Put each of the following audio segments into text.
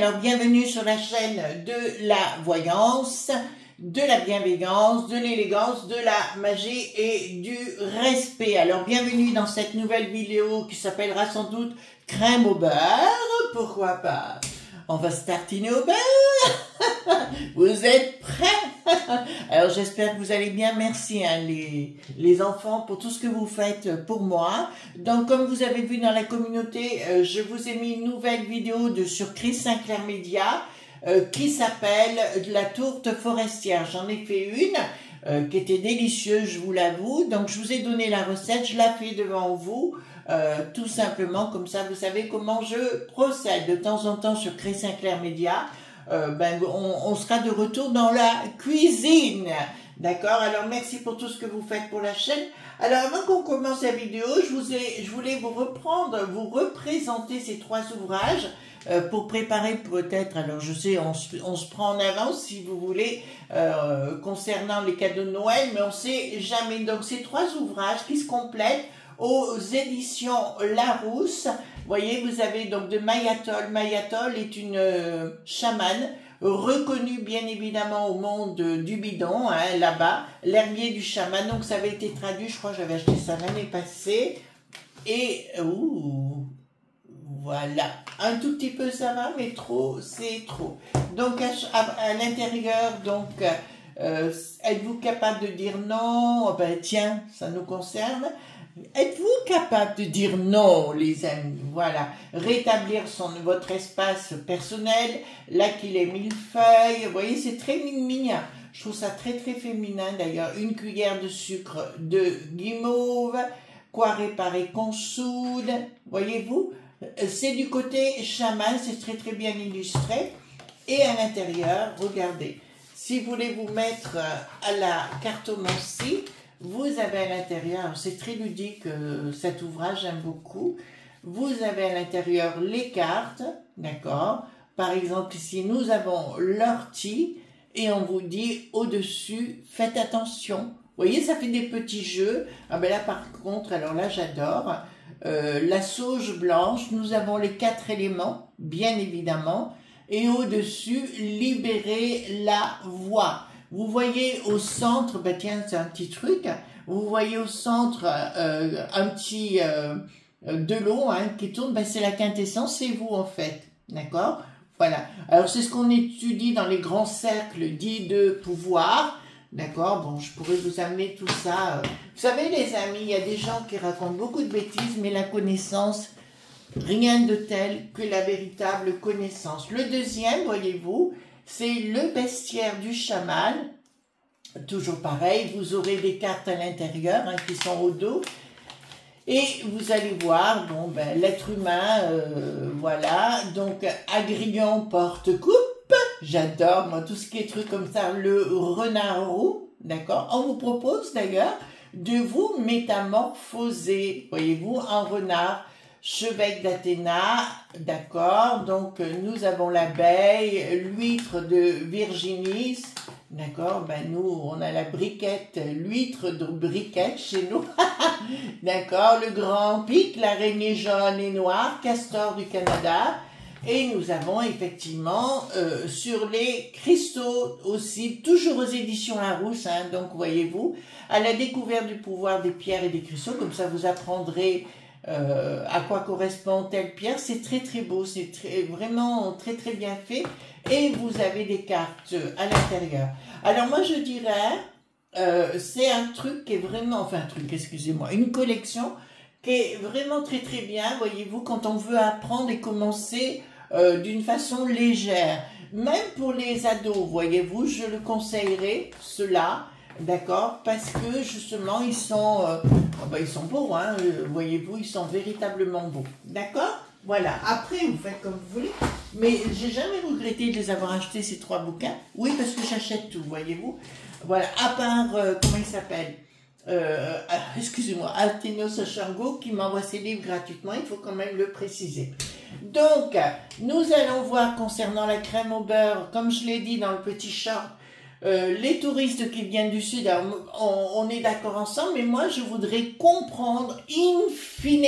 alors bienvenue sur la chaîne de la voyance, de la bienveillance, de l'élégance, de la magie et du respect. Alors bienvenue dans cette nouvelle vidéo qui s'appellera sans doute crème au beurre, pourquoi pas. On va se tartiner au beurre. Vous êtes prêts? Alors j'espère que vous allez bien. Merci hein, les enfants pour tout ce que vous faites pour moi. Donc comme vous avez vu dans la communauté, je vous ai mis une nouvelle vidéo sur Chris Sinclair Media qui s'appelle la tourte forestière. J'en ai fait une qui était délicieuse, je vous l'avoue. Donc je vous ai donné la recette, je la fais devant vous. Tout simplement, comme ça vous savez comment je procède. De temps en temps sur Chris Sinclair Media, on sera de retour dans la cuisine. D'accord? Alors merci pour tout ce que vous faites pour la chaîne. Alors avant qu'on commence la vidéo, je voulais vous représenter ces trois ouvrages pour préparer peut-être, alors je sais, on se prend en avance si vous voulez, concernant les cadeaux de Noël, mais on sait jamais. Donc ces trois ouvrages qui se complètent aux éditions Larousse. Vous voyez, vous avez donc de Mayatol. Mayatol est une chamane reconnue bien évidemment au monde du bidon, hein, là-bas, l'herbier du chaman. Donc ça avait été traduit, je crois que j'avais acheté ça l'année passée. Et voilà, un tout petit peu ça va, mais trop, c'est trop. Donc à l'intérieur, donc êtes-vous capable de dire non? Oh, ben tiens, ça nous concerne. Êtes-vous capable de dire non, les amis? Voilà. Rétablir votre espace personnel. Là qu'il est millefeuille. Vous voyez, c'est très mignon. Je trouve ça très, très féminin, d'ailleurs. Une cuillère de sucre de guimauve. Quoi réparer qu'on soude. Voyez-vous? C'est du côté chaman. C'est très, très bien illustré. Et à l'intérieur, regardez. Si vous voulez vous mettre à la cartomancie, vous avez à l'intérieur, c'est très ludique cet ouvrage, j'aime beaucoup. Vous avez à l'intérieur les cartes, d'accord? Par exemple, ici, nous avons l'ortie et on vous dit au-dessus, faites attention. Vous voyez, ça fait des petits jeux. Ah ben là, par contre, alors là, j'adore. La sauge blanche, nous avons les 4 éléments, bien évidemment. Et au-dessus, libérer la voix. Vous voyez au centre, ben tiens, c'est un petit truc, vous voyez au centre un petit de l'eau hein, qui tourne, ben c'est la quintessence, c'est vous en fait, d'accord? Voilà, alors c'est ce qu'on étudie dans les grands cercles dits de pouvoir, d'accord? Bon, je pourrais vous amener tout ça. Vous savez les amis, il y a des gens qui racontent beaucoup de bêtises, mais la connaissance, rien de tel que la véritable connaissance. Le deuxième, voyez-vous, c'est le bestiaire du chaman. Toujours pareil, vous aurez des cartes à l'intérieur hein, qui sont au dos. Et vous allez voir, bon, ben, l'être humain, voilà. Donc, Agrillon porte-coupe. J'adore, moi, tout ce qui est truc comme ça. Le renard roux, d'accord. On vous propose d'ailleurs de vous métamorphoser, voyez-vous, en renard. Chevêque d'Athéna, d'accord, donc nous avons l'abeille, l'huître de Virginie, d'accord, ben nous on a la briquette, l'huître de briquette chez nous, d'accord, le grand pic, l'araignée jaune et noire, castor du Canada, et nous avons effectivement sur les cristaux aussi, toujours aux éditions Larousse, hein, donc voyez-vous, à la découverte du pouvoir des pierres et des cristaux, comme ça vous apprendrez à quoi correspond telle pierre. C'est très très beau, c'est vraiment très très bien fait et vous avez des cartes à l'intérieur. Alors moi je dirais c'est un truc qui est vraiment, enfin un truc, excusez-moi, une collection qui est vraiment très très bien, voyez-vous, quand on veut apprendre et commencer d'une façon légère, même pour les ados, voyez-vous, je le conseillerais, cela. D'accord, parce que justement ils sont beaux, hein, voyez-vous, ils sont véritablement beaux. D'accord, voilà. Après vous faites comme vous voulez, mais j'ai jamais regretté de les avoir achetés ces trois bouquins. Oui, parce que j'achète tout, voyez-vous. Voilà, à part comment il s'appelle, excusez-moi, Athénos Chargot qui m'envoie ses livres gratuitement. Il faut quand même le préciser. Donc nous allons voir concernant la crème au beurre, comme je l'ai dit dans le petit short. Les touristes qui viennent du sud, on est d'accord ensemble, mais moi je voudrais comprendre in fine,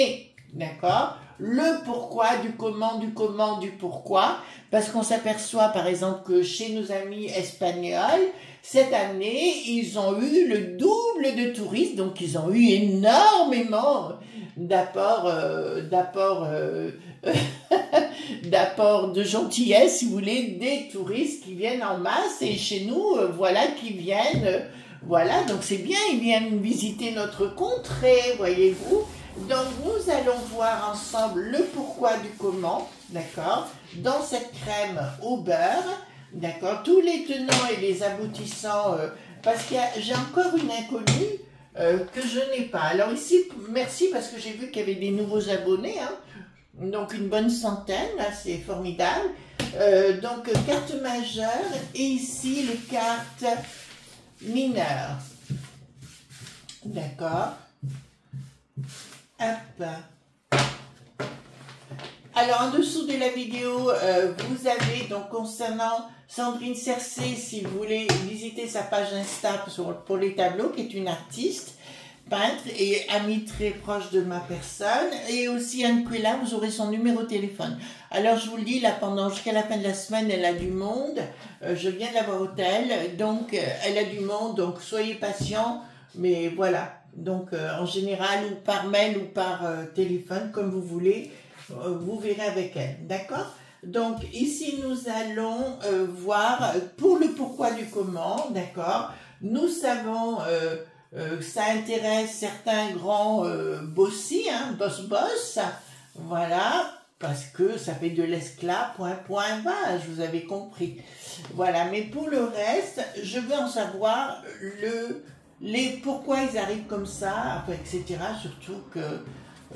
d'accord? le pourquoi, du comment, du pourquoi, parce qu'on s'aperçoit par exemple que chez nos amis espagnols, cette année, ils ont eu le double de touristes, donc ils ont eu énormément d'apports d'apport de gentillesse, si vous voulez, des touristes qui viennent en masse et chez nous, voilà, qui viennent, voilà, donc c'est bien, ils viennent visiter notre contrée, voyez-vous. Donc nous allons voir ensemble le pourquoi du comment, d'accord, dans cette crème au beurre, d'accord, tous les tenants et les aboutissants, parce que j'ai encore une inconnue que je n'ai pas. Alors ici, merci parce que j'ai vu qu'il y avait des nouveaux abonnés, hein. Donc une bonne centaine, là c'est formidable. Donc carte majeure et ici les cartes mineures. D'accord. Hop. Alors en dessous de la vidéo, vous avez donc concernant Sandrine Cercé, si vous voulez visiter sa page Insta pour les tableaux, qui est une artiste, peintre et amie très proche de ma personne, et aussi Anne Quilla, vous aurez son numéro de téléphone. Alors je vous le dis, là pendant jusqu'à la fin de la semaine, elle a du monde, je viens de la voir au tel, donc elle a du monde, donc soyez patients, mais voilà, donc en général ou par mail ou par téléphone, comme vous voulez, vous verrez avec elle, d'accord? Donc ici nous allons voir pour le pourquoi du comment, d'accord? Nous savons... ça intéresse certains grands bossy, hein, boss, voilà, parce que ça fait de l'esclave, point bas, vous avez compris. Voilà, mais pour le reste, je veux en savoir pourquoi ils arrivent comme ça, enfin, etc. Surtout que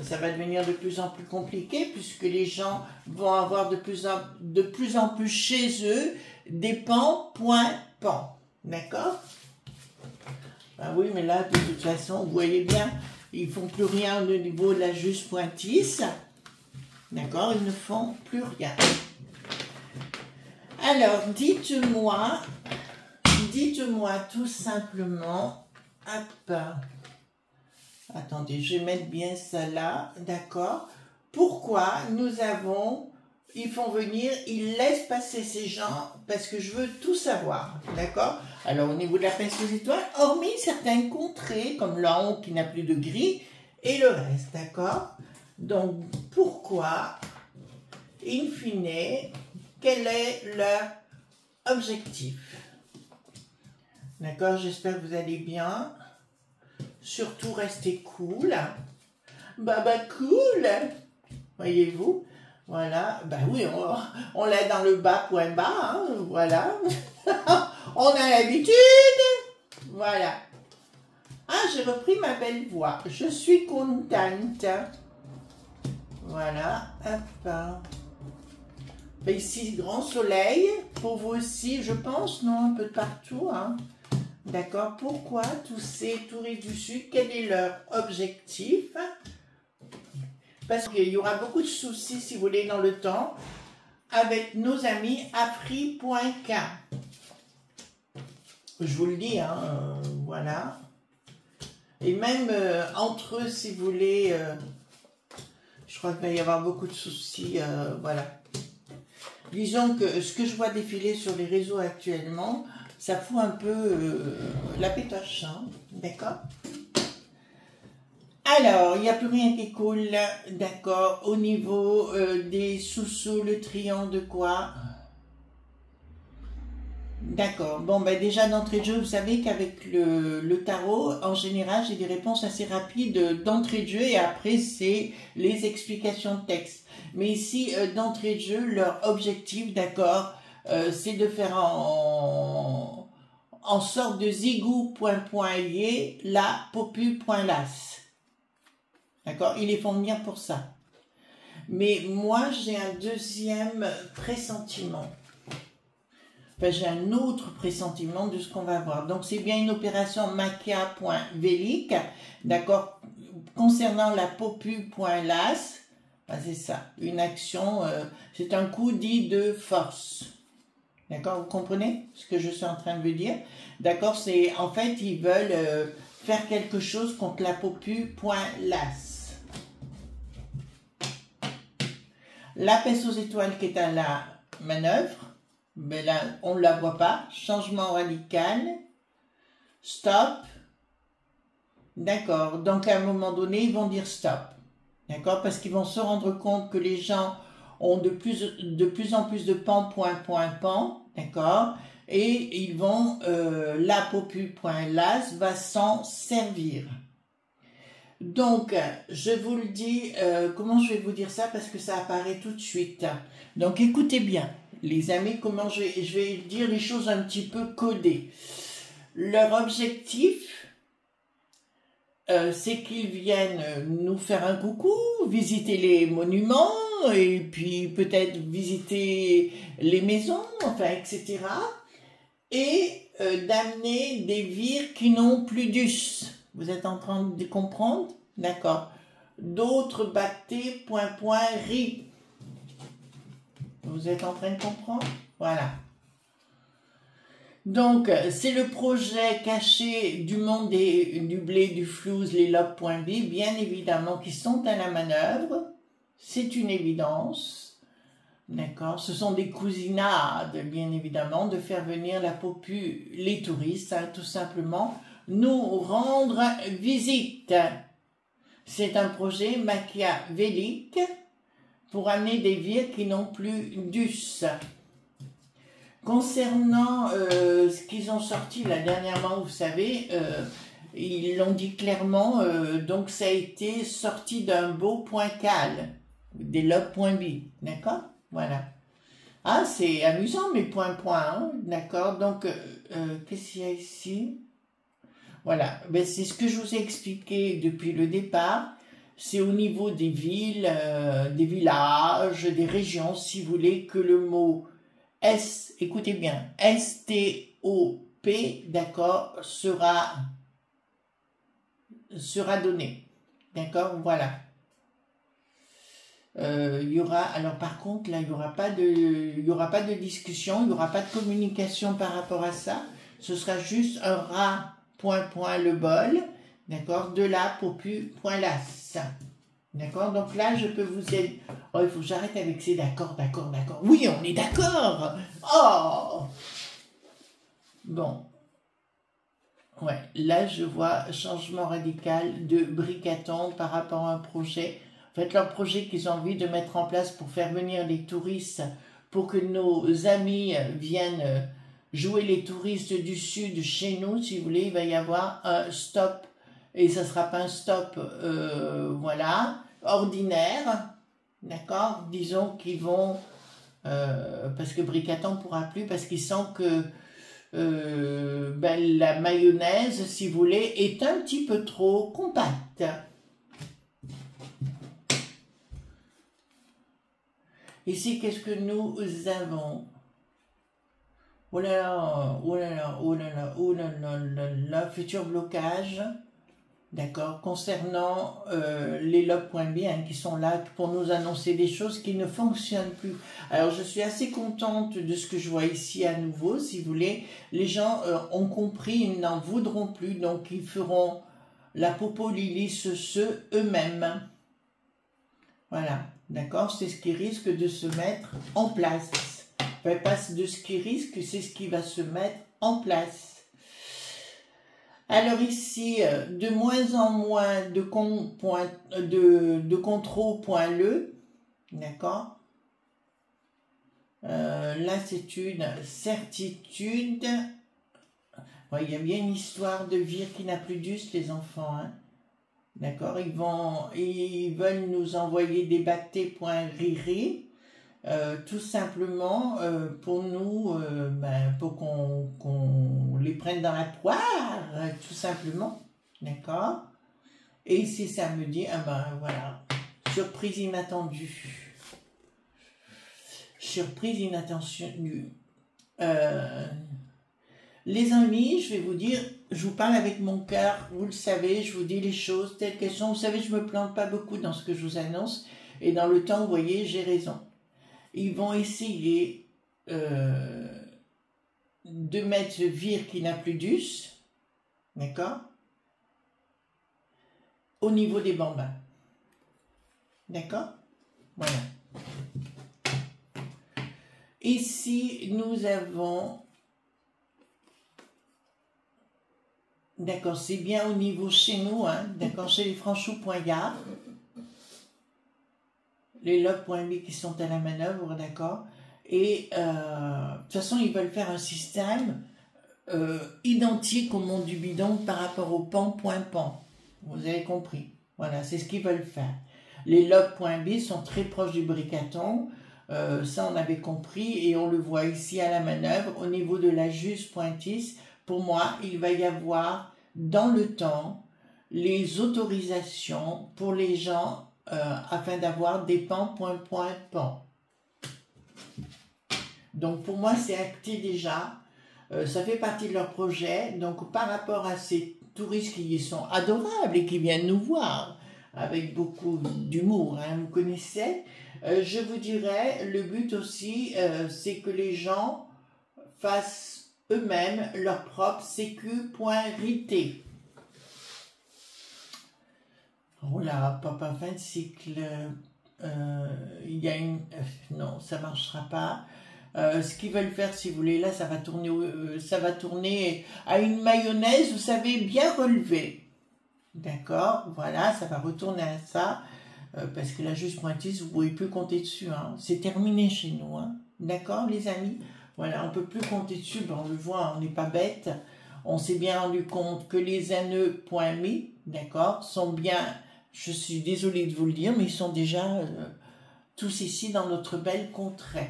ça va devenir de plus en plus compliqué, puisque les gens vont avoir de plus en plus chez eux des pans, d'accord? Ah oui, mais là, de toute façon, vous voyez bien, ils ne font plus rien au niveau de la juste pointisse. D'accord, ils ne font plus rien. Alors, dites-moi tout simplement, hop, attendez, je vais mettre bien ça là, d'accord, pourquoi ils font venir, ils laissent passer ces gens, parce que je veux tout savoir, d'accord? Alors, au niveau de la pince étoile, hormis certaines contrées, comme Laon qui n'a plus de gris, et le reste, d'accord? Donc, pourquoi, in fine, quel est leur objectif? D'accord, j'espère que vous allez bien. Surtout, restez cool. Cool, voyez-vous? Voilà, ben oui, on l'a dans le bas, point bas, hein, voilà. On a l'habitude, voilà. Ah, j'ai repris ma belle voix, je suis contente. Voilà, hop. Ben ici, grand soleil, pour vous aussi, je pense, non, un peu de partout, hein. D'accord, pourquoi tous ces touristes du Sud, quel est leur objectif? Parce qu'il y aura beaucoup de soucis, si vous voulez, dans le temps, avec nos amis Afri.k. Je vous le dis, hein, voilà. Et même entre eux, si vous voulez, je crois qu'il va y avoir beaucoup de soucis, voilà. Disons que ce que je vois défiler sur les réseaux actuellement, ça fout un peu la pétoche, hein, d'accord? Alors, il n'y a plus rien qui coule, d'accord, au niveau des sous-sous, le triangle de quoi? D'accord, bon, ben déjà d'entrée de jeu, vous savez qu'avec le tarot, en général, j'ai des réponses assez rapides d'entrée de jeu et après, c'est les explications de texte. Mais ici, d'entrée de jeu, leur objectif, d'accord, c'est de faire en sorte de zigou.yé, la popu.las. D'accord, ils les font venir pour ça. Mais moi, j'ai un deuxième pressentiment. Enfin, j'ai un autre pressentiment de ce qu'on va voir. Donc, c'est bien une opération makia.velic, d'accord, concernant la popu.las. Ah, c'est ça, une action, c'est un coup dit de force. D'accord, vous comprenez ce que je suis en train de vous dire? D'accord, c'est en fait, ils veulent faire quelque chose contre la popu.las. La peste aux étoiles qui est à la manœuvre, mais là, on ne la voit pas. Changement radical. Stop. D'accord. Donc, à un moment donné, ils vont dire stop. D'accord? Parce qu'ils vont se rendre compte que les gens ont de plus en plus de pan, point, point, pan. D'accord? Et ils vont, la popu.las va s'en servir. Donc, je vous le dis, comment je vais vous dire ça parce que ça apparaît tout de suite. Donc, écoutez bien, les amis, comment je vais dire les choses un petit peu codées. Leur objectif, c'est qu'ils viennent nous faire un coucou, visiter les monuments et puis peut-être visiter les maisons, enfin, etc. Et d'amener des vires qui n'ont plus d'us. Vous êtes en train de comprendre? D'accord. D'autres bactés, point, point, riz. Vous êtes en train de comprendre? Voilà. Donc, c'est le projet caché du monde du blé, du flouze, les lobes.b, bien évidemment, qui sont à la manœuvre. C'est une évidence. D'accord? Ce sont des cousinades, bien évidemment, de faire venir la popu, les touristes, hein, tout simplement, nous rendre visite. C'est un projet machiavélique pour amener des vires qui n'ont plus d'us. Concernant ce qu'ils ont sorti là dernièrement, vous savez, ils l'ont dit clairement, donc ça a été sorti d'un beau point cal, des lobes.b, d'accord? Voilà. Ah, c'est amusant mes points, hein, d'accord? Donc, qu'est-ce qu'il y a ici? Voilà, ben, c'est ce que je vous ai expliqué depuis le départ. C'est au niveau des villes, des villages, des régions, si vous voulez, que le mot écoutez bien, S-T-O-P, d'accord, sera donné. D'accord, voilà. Il y aura, alors par contre, là, il n'y aura pas de discussion, il n'y aura pas de communication par rapport à ça. Ce sera juste un rat, point, point, le bol, d'accord, de la popu, point, las. D'accord, donc là, je peux vous aider. Oh, il faut que j'arrête avec ces d'accord. Oui, on est d'accord. Oh! Bon. Ouais, là, je vois changement radical de Bricaton par rapport à un projet. En fait, leur projet qu'ils ont envie de mettre en place pour faire venir les touristes, pour que nos amis viennent jouer les touristes du sud chez nous, si vous voulez, il va y avoir un stop. Et ça ne sera pas un stop, voilà, ordinaire, d'accord? Disons qu'ils vont, parce que Bricaton ne pourra plus, parce qu'ils sentent que ben, la mayonnaise, si vous voulez, est un petit peu trop compacte. Ici, qu'est-ce que nous avons? Oh là là, oh là là, oh là là, oh là là, là, là, futur blocage. D'accord, concernant les lobes.b hein, qui sont là pour nous annoncer des choses qui ne fonctionnent plus. Alors, je suis assez contente de ce que je vois ici à nouveau, si vous voulez. Les gens ont compris, ils n'en voudront plus, donc ils feront la popo lili ce eux-mêmes. Voilà, d'accord, c'est ce qui risque de se mettre en place. Enfin, pas de ce qui risque, c'est ce qui va se mettre en place. Alors ici, de moins en moins de contrôle.le, d'accord? Là, c'est une certitude. Ouais, il y a bien une histoire de vire qui n'a plus d'us, les enfants. Hein? D'accord? Ils veulent nous envoyer des bactés.riri. Tout simplement pour nous, pour qu'on les prenne dans la poire, tout simplement, d'accord? Et ici, ça me dit, ah ben voilà, surprise inattendue. Surprise inattendue. Les amis, je vais vous dire, je vous parle avec mon cœur, vous le savez, je vous dis les choses telles qu'elles sont. Vous savez, je me plante pas beaucoup dans ce que je vous annonce, et dans le temps, vous voyez, j'ai raison. Ils vont essayer de mettre ce vire qui n'a plus d'us, d'accord, au niveau des bambins. D'accord? Voilà. Ici, nous avons... D'accord, c'est bien au niveau chez nous, hein, d'accord, chez les Franchou.gare. Les lobes.b qui sont à la manœuvre, d'accord. Et de toute façon, ils veulent faire un système identique au monde du bidon par rapport au pan.pan. Vous avez compris. Voilà, c'est ce qu'ils veulent faire. Les lobes.b sont très proches du bricaton. Ça, on avait compris et on le voit ici à la manœuvre. Au niveau de la juste pointisse, pour moi, il va y avoir dans le temps les autorisations pour les gens afin d'avoir des pans, pan. Donc pour moi, c'est acté déjà. Ça fait partie de leur projet. Donc par rapport à ces touristes qui sont adorables et qui viennent nous voir avec beaucoup d'humour, hein, vous connaissez, je vous dirais, le but aussi, c'est que les gens fassent eux-mêmes leur propre sécu.rit. Oh là, papa, fin de cycle, il y a une... non, ça ne marchera pas. Ce qu'ils veulent faire, si vous voulez, là, ça va tourner à une mayonnaise, vous savez, bien relevée. D'accord, voilà, ça va retourner à ça, parce que la juste pointisse, vous ne pouvez plus compter dessus, hein. C'est terminé chez nous, hein. D'accord, les amis? Voilà, on ne peut plus compter dessus, ben, on le voit, on n'est pas bête. On s'est bien rendu compte que les anneaux.me, d'accord, sont bien, je suis désolée de vous le dire, mais ils sont déjà tous ici dans notre belle contrée.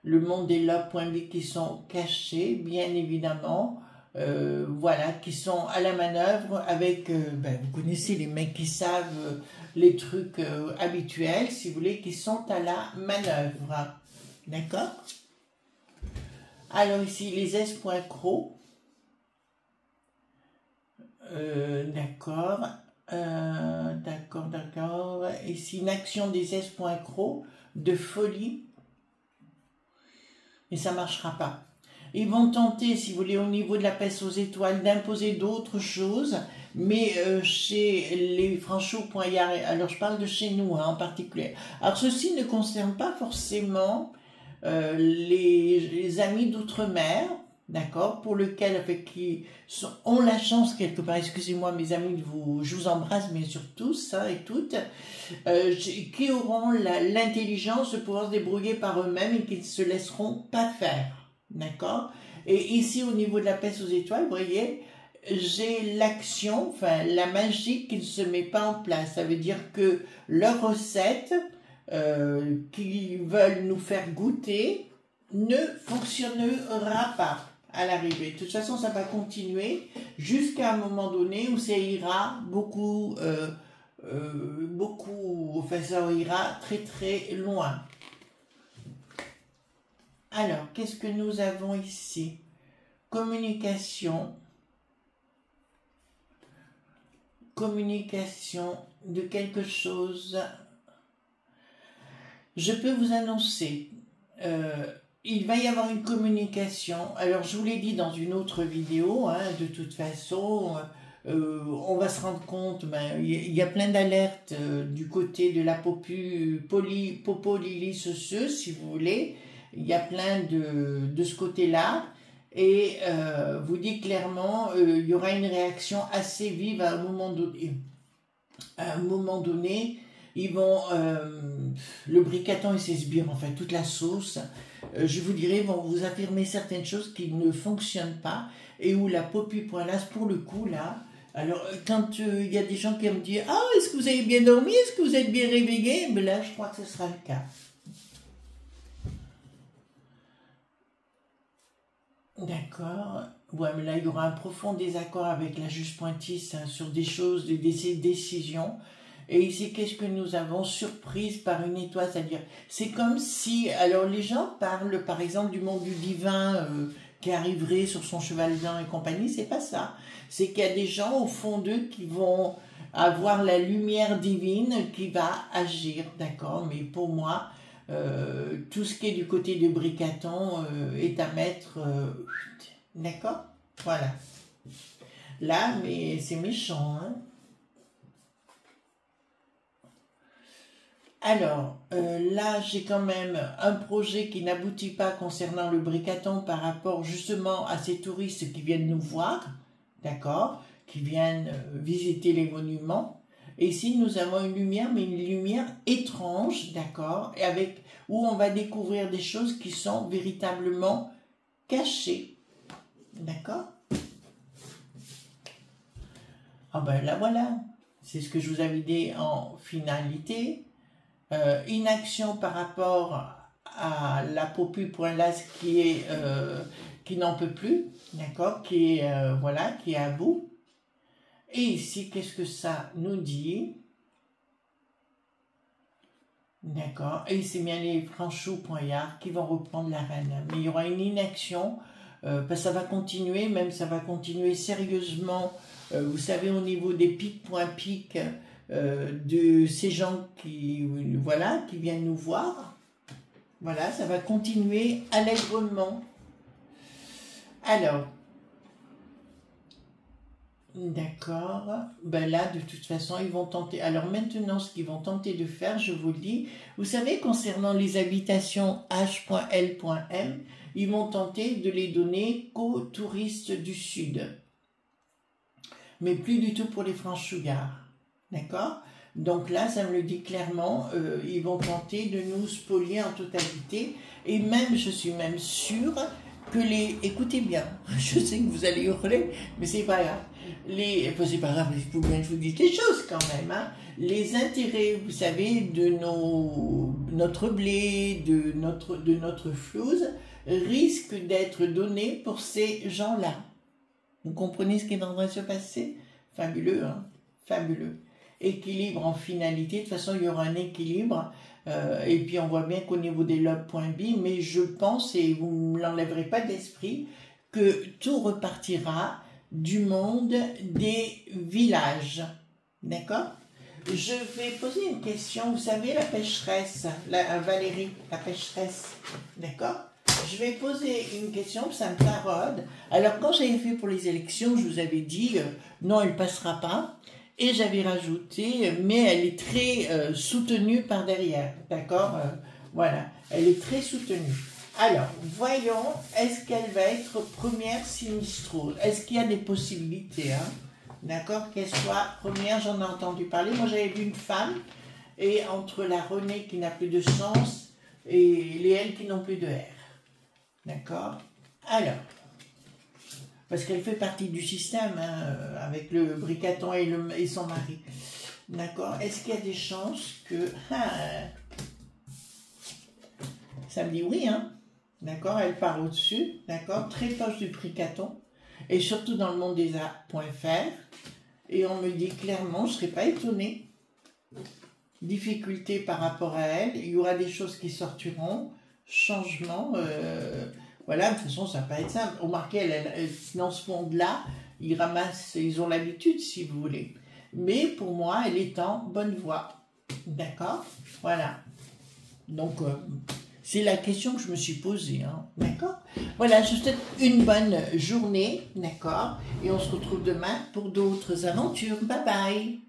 Le monde des lobes.b qui sont cachés, bien évidemment, voilà, qui sont à la manœuvre avec, ben, vous connaissez les mecs qui savent les trucs habituels, si vous voulez, qui sont à la manœuvre. D'accord? Alors ici, les s.cro. D'accord. D'accord. Ici, une action des s.cro de folie. Et ça ne marchera pas. Ils vont tenter, si vous voulez, au niveau de la peste aux étoiles, d'imposer d'autres choses, mais chez les Franchou.gare, alors je parle de chez nous hein, en particulier. Alors ceci ne concerne pas forcément les amis d'outre-mer, d'accord, pour lequel, avec qui ont la chance quelque part, excusez-moi mes amis, je vous embrasse bien sûr tous hein, et toutes, qui auront l'intelligence de pouvoir se débrouiller par eux-mêmes et qui ne se laisseront pas faire, d'accord. Et ici au niveau de la peste aux étoiles, vous voyez, j'ai l'action, enfin la magie qui ne se met pas en place. Ça veut dire que leur recette qu'ils veulent nous faire goûter ne fonctionnera pas à l'arrivée. De toute façon, ça va continuer jusqu'à un moment donné où ça ira beaucoup, enfin ça ira très très loin. Alors, qu'est-ce que nous avons ici? Communication de quelque chose. Je peux vous annoncer, il va y avoir une communication. Alors, je vous l'ai dit dans une autre vidéo, hein, de toute façon, on va se rendre compte, ben, y a plein d'alertes du côté de la popoliliceuse, si vous voulez. Il y a plein de ce côté-là. Et vous dit clairement, il y aura une réaction assez vive à un moment donné. À un moment donné, ils vont, le bricaton et ses sbires, enfin toute la sauce, je vous dirais, vont vous affirmer certaines choses qui ne fonctionnent pas et où la popu.las, pour le coup, là, alors quand il y a des gens qui me disent « Ah, est-ce que vous avez bien dormi? Est-ce que vous êtes bien réveillé ?» Mais là, je crois que ce sera le cas. D'accord. Ouais, mais là, il y aura un profond désaccord avec la juge pointisse hein, sur des choses, des décisions. Et ici, qu'est-ce que nous avons? Surprise par une étoile, c'est-à-dire, c'est comme si, alors les gens parlent, par exemple, du monde du divin qui arriverait sur son cheval blanc et compagnie, c'est pas ça. C'est qu'il y a des gens au fond d'eux qui vont avoir la lumière divine qui va agir, d'accord? Mais pour moi, tout ce qui est du côté de Bricaton est à mettre, d'accord? Voilà. Là, mais c'est méchant, hein? Alors, là, j'ai quand même un projet qui n'aboutit pas concernant le Bricaton par rapport justement à ces touristes qui viennent nous voir, d'accord, qui viennent visiter les monuments. Et ici, nous avons une lumière, mais une lumière étrange, d'accord, et avec où on va découvrir des choses qui sont véritablement cachées, d'accord. Ah ben là, voilà, c'est ce que je vous avais dit en finalité. Inaction par rapport à la Popu.las qui n'en peut plus, d'accord, qui est voilà, qui est à bout. Et ici, qu'est-ce que ça nous dit? D'accord. Et c'est bien les Franchou.yard qui vont reprendre l'arène. Mais il y aura une inaction, parce que ça va continuer, même ça va continuer sérieusement. Vous savez, au niveau des pics.pic, de ces gens qui, voilà, qui viennent nous voir. Voilà, ça va continuer allègrement. Alors, d'accord, ben là, de toute façon, ils vont tenter. Alors maintenant, ce qu'ils vont tenter de faire, je vous le dis, vous savez, concernant les habitations H.L.M, ils vont tenter de les donner qu'aux touristes du Sud. Mais plus du tout pour les Franchouillards. D'accord? Donc là, ça me le dit clairement, ils vont tenter de nous spolier en totalité. Et même, je suis même sûre que les... Écoutez bien, je sais que vous allez hurler, mais c'est pas grave. Enfin, c'est pas grave, il faut bien que je vous dise les choses quand même. Hein. Les intérêts, vous savez, de notre blé, de notre flouze, risquent d'être donnés pour ces gens-là. Vous comprenez ce qui est en train de se passer? Fabuleux, hein? Fabuleux. Équilibre en finalité, de toute façon il y aura un équilibre, et puis on voit bien qu'au niveau des lobes.bi, mais je pense, et vous ne me l'enlèverez pas de l'esprit, que tout repartira du monde des villages, d'accord? Je vais poser une question, vous savez la pécheresse, Valérie, la pécheresse, d'accord? Je vais poser une question, ça me taraude. Alors quand j'avais fait pour les élections, je vous avais dit, non elle ne passera pas. Et j'avais rajouté, mais elle est très soutenue par derrière, d'accord, voilà, elle est très soutenue. Alors, voyons, est-ce qu'elle va être première sinistrose? Est-ce qu'il y a des possibilités, hein? D'accord, qu'elle soit première, j'en ai entendu parler. Moi, j'avais vu une femme, et entre la Renée qui n'a plus de sens, et les L qui n'ont plus de R. D'accord? Alors... parce qu'elle fait partie du système, hein, avec le Bricaton et son mari. D'accord? Est-ce qu'il y a des chances que... ça me dit oui, hein? D'accord? Elle part au-dessus, d'accord? Très proche du Bricaton, et surtout dans le monde des arts.fr. Et on me dit clairement, je ne serais pas étonnée. Difficulté par rapport à elle, il y aura des choses qui sortiront, changement... voilà, de toute façon, ça ne va pas être simple. Remarquez, dans ce monde-là, ils ramassent, ils ont l'habitude, si vous voulez. Mais pour moi, elle est en bonne voie. D'accord? Voilà. Donc, c'est la question que je me suis posée. Hein. D'accord? Voilà, je vous souhaite une bonne journée. D'accord? Et on se retrouve demain pour d'autres aventures. Bye bye!